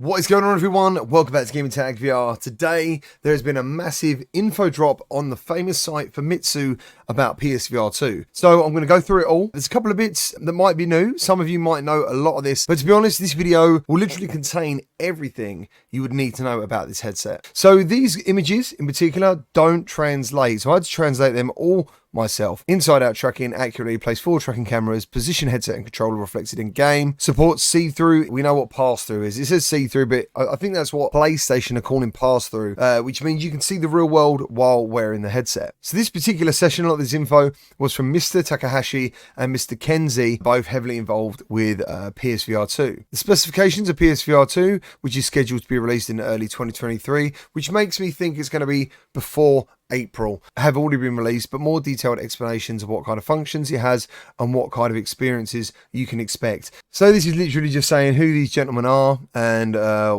What is going on, everyone? Welcome back to Gamertag VR. Today, there has been a massive info drop on the famous site FAMITSU about PSVR2. So I'm going to go through it all. There's a couple of bits that might be new. Some of you might know a lot of this, but to be honest, this video will literally contain everything you would need to know about this headset. So these images in particular don't translate. So I had to translate them all myself. Inside out tracking accurately, place 4 tracking cameras, position headset and controller reflected in game, supports see-through. We know what pass-through is. It says see-through, but I think that's what PlayStation are calling pass-through, which means you can see the real world while wearing the headset. So this particular session, a lot of this info was from Mr Takahashi and Mr Kenzie, both heavily involved with PSVR2. The specifications of PSVR2, which is scheduled to be released in early 2023, which makes me think it's going to be before April, have already been released, but more detailed explanations of what kind of functions it has and what kind of experiences you can expect. So this is literally just saying who these gentlemen are and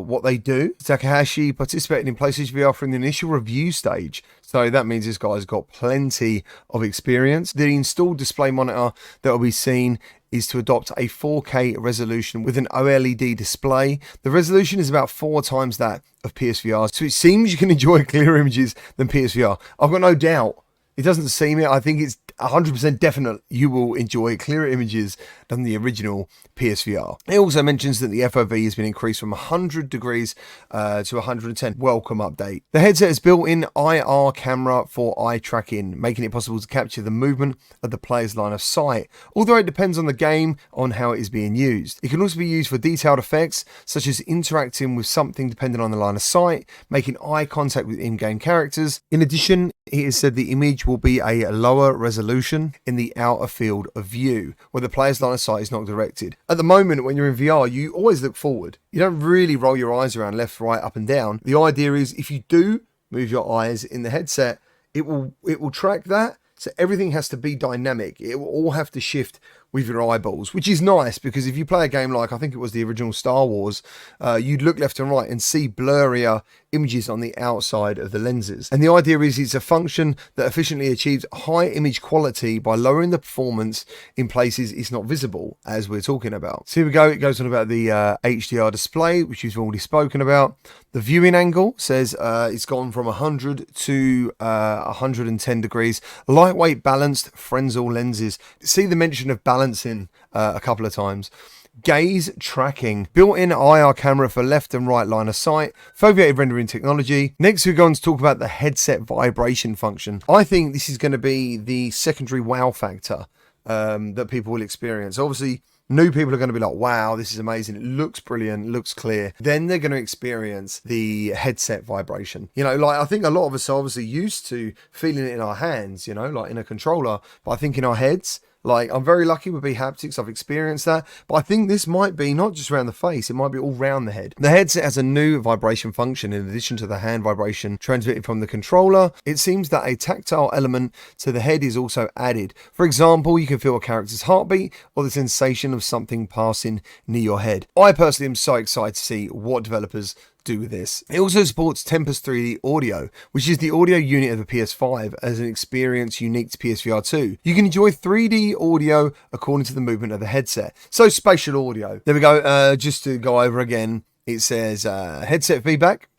what they do. Takahashi participated in PlayStation VR from the initial review stage. So that means this guy's got plenty of experience. The installed display monitor that will be seen is to adopt a 4K resolution with an OLED display. The resolution is about 4 times that of PSVR, so it seems you can enjoy clearer images than PSVR. I've got no doubt. It doesn't seem it. I think it's 100% definite you will enjoy clearer images than the original PSVR. It also mentions that the FOV has been increased from 100 degrees to 110. Welcome update. The headset has built-in IR camera for eye tracking, making it possible to capture the movement of the player's line of sight, although it depends on the game on how it is being used. It can also be used for detailed effects, such as interacting with something depending on the line of sight, making eye contact with in-game characters. In addition, it is said the image will be a lower resolution in the outer field of view, where the player's line of sight is not directed. At the moment, when you're in VR, you always look forward. You don't really roll your eyes around left, right, up and down. The idea is if you do move your eyes in the headset, it will track that. So everything has to be dynamic. It will all have to shift with your eyeballs, which is nice because if you play a game like, I think it was the original Star Wars, you'd look left and right and see blurrier images on the outside of the lenses. And the idea is it's a function that efficiently achieves high image quality by lowering the performance in places it's not visible, as we're talking about. So here we go. It goes on about the HDR display, which we've already spoken about. The viewing angle says it's gone from 100 to 110 degrees. Lightweight balanced Fresnel lenses. See the mention of balancing a couple of times. Gaze tracking, built-in IR camera for left and right line of sight, foveated rendering technology. Next we go on to talk about the headset vibration function. I think this is going to be the secondary wow factor that people will experience. Obviously, new people are going to be like, wow, this is amazing. It looks brilliant, looks clear. Then they're going to experience the headset vibration. You know, like I think a lot of us are obviously used to feeling it in our hands, you know, like in a controller. But I think in our heads, like I'm very lucky with haptics, I've experienced that, but I think this might be not just around the face, it might be all round the head. The headset has a new vibration function in addition to the hand vibration transmitted from the controller. It seems that a tactile element to the head is also added. For example, you can feel a character's heartbeat or the sensation of something passing near your head. I personally am so excited to see what developers do with this. It also supports Tempest 3D audio, which is the audio unit of the PS5 as an experience unique to PSVR 2. You can enjoy 3D audio according to the movement of the headset. So spatial audio. There we go. Just to go over again, it says headset feedback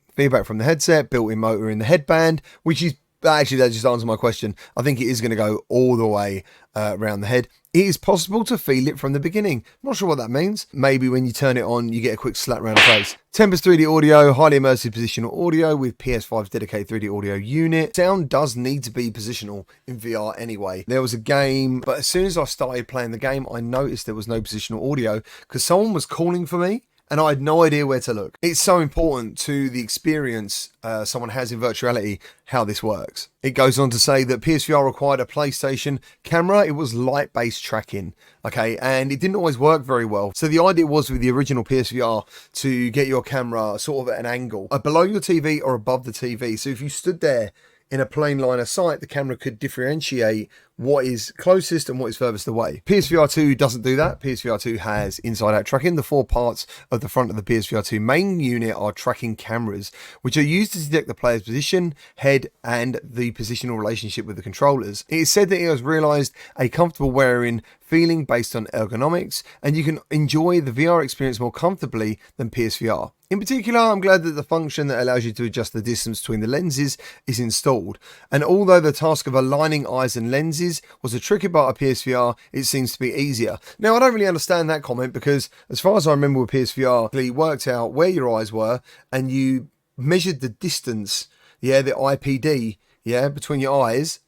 from the headset, built-in motor in the headband, which is actually, that just answers my question. I think it is going to go all the way around the head. It is possible to feel it from the beginning. I'm not sure what that means. Maybe when you turn it on, you get a quick slap around the face. Tempest 3D audio, highly immersive positional audio with PS5's dedicated 3D audio unit. Sound does need to be positional in VR anyway. There was a game, but as soon as I started playing the game, I noticed there was no positional audio because someone was calling for me and I had no idea where to look. It's so important to the experience someone has in virtuality how this works. It goes on to say that PSVR required a PlayStation camera. It was light-based tracking, okay, and it didn't always work very well. So the idea was with the original PSVR to get your camera sort of at an angle below your TV or above the TV. So if you stood there in a plain line of sight, the camera could differentiate what is closest and what is furthest away. PSVR 2 doesn't do that. PSVR 2 has inside-out tracking. The 4 parts of the front of the PSVR 2 main unit are tracking cameras, which are used to detect the player's position, head, and the positional relationship with the controllers. It is said that it has realised a comfortable wearing feeling based on ergonomics, and you can enjoy the VR experience more comfortably than PSVR. In particular, I'm glad that the function that allows you to adjust the distance between the lenses is installed. And although the task of aligning eyes and lenses was a tricky part of PSVR, it seems to be easier. Now, I don't really understand that comment because as far as I remember with PSVR, you worked out where your eyes were and you measured the distance, the IPD, between your eyes,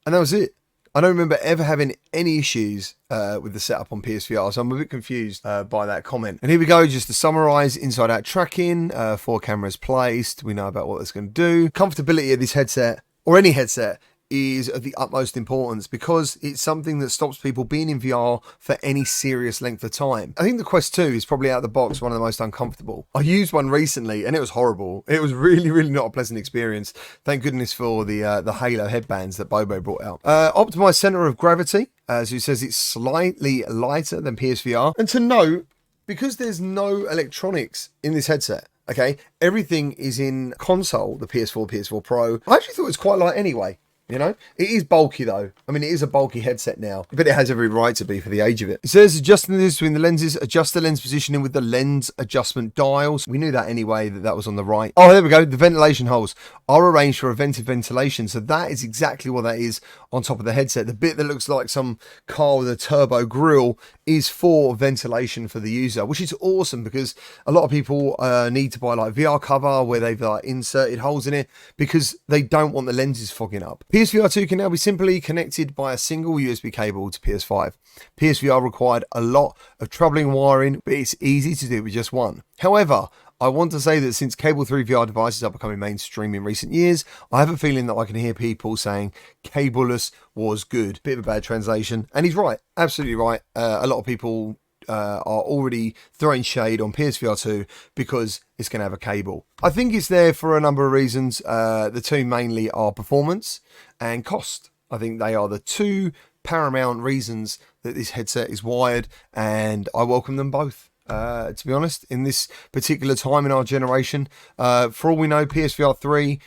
and that was it. I don't remember ever having any issues with the setup on PSVR, so I'm a bit confused by that comment. And here we go, just to summarise, inside-out tracking, 4 cameras placed, we know about what it's going to do. Comfortability of this headset, or any headset, is of the utmost importance because it's something that stops people being in VR for any serious length of time. I think the Quest 2 is probably out of the box one of the most uncomfortable. I used one recently and it was horrible. It was really, really not a pleasant experience. Thank goodness for the Halo headbands that Bobo brought out. Optimized center of gravity, as he says, it's slightly lighter than PSVR. And to note, because there's no electronics in this headset, okay, everything is in console, the PS4, PS4 Pro. I actually thought it was quite light anyway. You know, it is bulky though. I mean, it is a bulky headset now, but it has every right to be for the age of it. It says adjusting this between the lenses, adjust the lens positioning with the lens adjustment dials. We knew that anyway, that was on the right. Oh, there we go. The ventilation holes are arranged for vented ventilation. So that is exactly what that is on top of the headset. The bit that looks like some car with a turbo grille is for ventilation for the user, which is awesome because a lot of people need to buy like VR cover where they've like inserted holes in it because they don't want the lenses fogging up. PSVR2 can now be simply connected by a single USB cable to PS5. PSVR required a lot of troubling wiring, but it's easy to do with just one. However, I want to say that since cable 3 VR devices are becoming mainstream in recent years, I have a feeling that I can hear people saying cableless was good. Bit of a bad translation, and he's right, absolutely right. A lot of people are already throwing shade on PSVR 2 because it's going to have a cable. I think it's there for a number of reasons. The two mainly are performance and cost. I think they are the two paramount reasons that this headset is wired, and I welcome them both. To be honest, in this particular time in our generation, for all we know, PSVR 3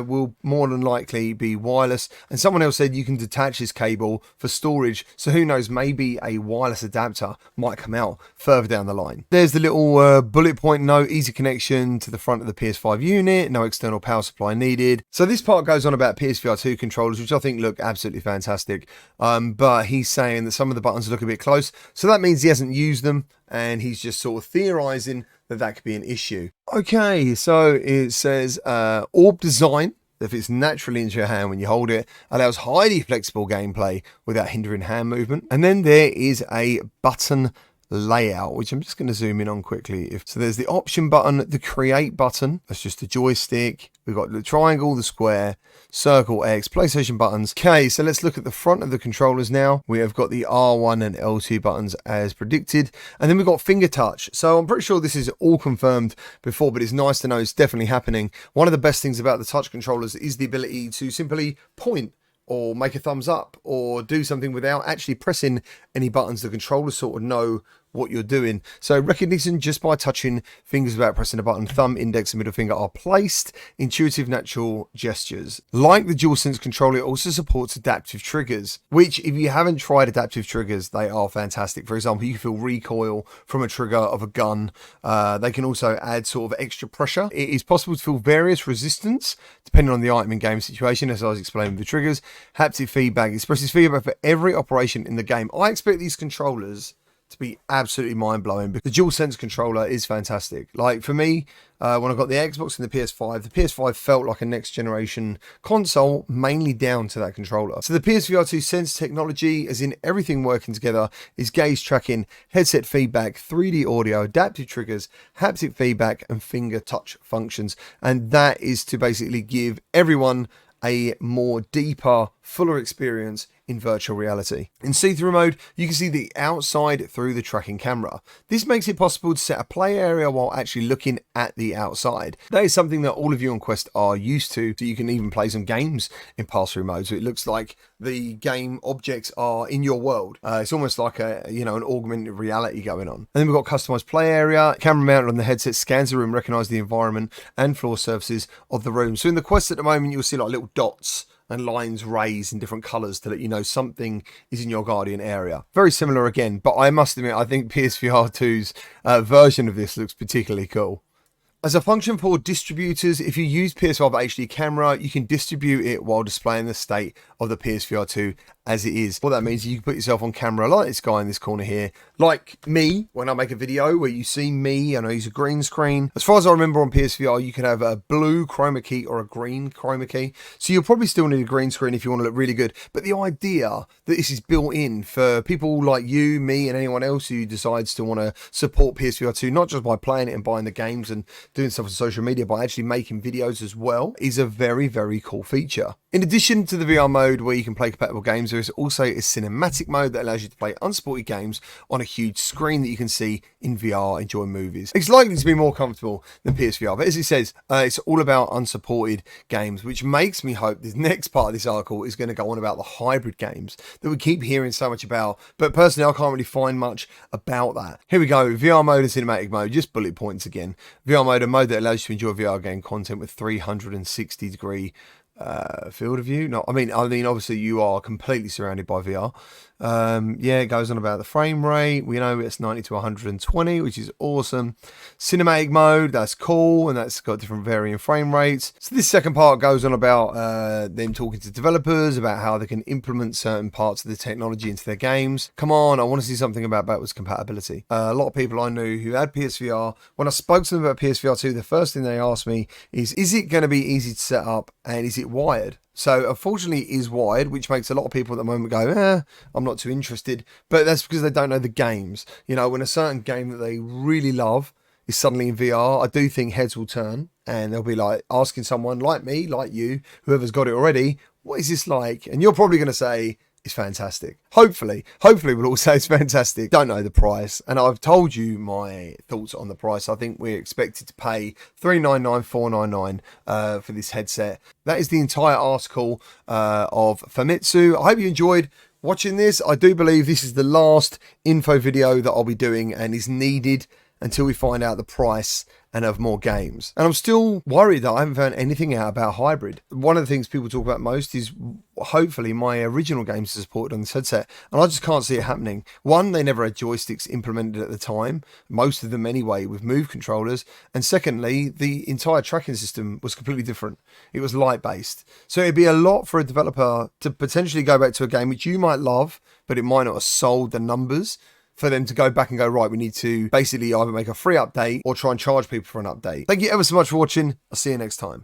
will more than likely be wireless. And someone else said you can detach this cable for storage. So who knows, maybe a wireless adapter might come out further down the line. There's the little bullet point note, easy connection to the front of the PS5 unit, no external power supply needed. So this part goes on about PSVR 2 controllers, which I think look absolutely fantastic. But he's saying that some of the buttons look a bit close. So that means he hasn't used them, and he's just sort of theorizing that could be an issue. Okay, so it says orb design that fits naturally into your hand when you hold it, allows highly flexible gameplay without hindering hand movement. And then there is a button layout, which I'm just going to zoom in on quickly. So there's the option button, the create button, that's just a joystick. We've got the triangle, the square, circle, X, PlayStation buttons. Okay, so let's look at the front of the controllers now. We have got the R1 and L2 buttons as predicted. And then we've got finger touch. So I'm pretty sure this is all confirmed before, but it's nice to know it's definitely happening. One of the best things about the touch controllers is the ability to simply point or make a thumbs up or do something without actually pressing any buttons. The controllers sort of know what you're doing. So recognition just by touching, fingers without pressing a button, thumb, index and middle finger are placed, intuitive natural gestures. Like the DualSense controller, it also supports adaptive triggers, which if you haven't tried adaptive triggers, they are fantastic. For example, you can feel recoil from a trigger of a gun. They can also add sort of extra pressure. It is possible to feel various resistance depending on the item and game situation, as I was explaining with the triggers. Haptic feedback expresses feedback for every operation in the game. I expect these controllers to be absolutely mind-blowing because the DualSense controller is fantastic. Like for me, when I got the Xbox and the PS5 felt like a next generation console, mainly down to that controller. So the PSVR2 Sense technology, as in everything working together, is gaze tracking, headset feedback, 3D audio, adaptive triggers, haptic feedback and finger touch functions. And that is to basically give everyone a more deeper, fuller experience in virtual reality. In see-through mode, you can see the outside through the tracking camera. This makes it possible to set a play area while actually looking at the outside. That is something that all of you on Quest are used to, so you can even play some games in pass-through mode, so it looks like the game objects are in your world. It's almost like an augmented reality going on. And then we've got customized play area. Camera mounted on the headset scans the room, recognize the environment and floor surfaces of the room. So in the Quest at the moment, you'll see like little dots and lines raised in different colors to let you know something is in your Guardian area. Very similar again, but I must admit, I think PSVR2's version of this looks particularly cool. As a function for distributors, if you use PSVR HD camera, you can distribute it while displaying the state of the PSVR2 as it is. What that means is you can put yourself on camera like this guy in this corner here, like me when I make a video where you see me and I use a green screen. As far as I remember on PSVR, you can have a blue chroma key or a green chroma key. So you'll probably still need a green screen if you want to look really good. But the idea that this is built in for people like you, me, and anyone else who decides to want to support PSVR2, not just by playing it and buying the games and doing stuff on social media, but actually making videos as well, is a very, very cool feature. In addition to the VR mode where you can play compatible games, there is also a cinematic mode that allows you to play unsupported games on a huge screen that you can see in VR, enjoy movies. It's likely to be more comfortable than PSVR, but as it says, it's all about unsupported games, which makes me hope this next part of this article is going to go on about the hybrid games that we keep hearing so much about, but personally I can't really find much about that. Here we go, VR mode and cinematic mode, just bullet points again. VR mode, a mode that allows you to enjoy VR game content with 360-degree field of view. No, I mean obviously you are completely surrounded by VR. Yeah, it goes on about the frame rate. We know it's 90 to 120, which is awesome. Cinematic mode, that's cool, and that's got different varying frame rates. So this second part goes on about them talking to developers about how they can implement certain parts of the technology into their games. Come on, I want to see something about backwards compatibility. A lot of people I knew who had PSVR, when I spoke to them about PSVR2, the first thing they asked me is it going to be easy to set up and is it wired? So unfortunately it is wired, which makes a lot of people at the moment go, I'm not too interested. But that's because they don't know the games. You know, when a certain game that they really love is suddenly in VR, I do think heads will turn and they'll be like asking someone like me, like you, whoever's got it already, what is this like? And you're probably going to say, it's fantastic. Hopefully we'll all say it's fantastic. Don't know the price, and I've told you my thoughts on the price. I think we're expected to pay $399,499 for this headset. That is the entire article of Famitsu. I hope you enjoyed watching this. I do believe this is the last info video that I'll be doing and is needed until we find out the price and have more games. And I'm still worried that I haven't found anything out about hybrid. One of the things people talk about most is hopefully my original games are supported on this headset, and I just can't see it happening. One, they never had joysticks implemented at the time, most of them anyway, with Move controllers, and secondly, the entire tracking system was completely different. It was light based. So it'd be a lot for a developer to potentially go back to a game which you might love, but it might not have sold the numbers, for them to go back and go, right, we need to basically either make a free update or try and charge people for an update. Thank you ever so much for watching. I'll see you next time.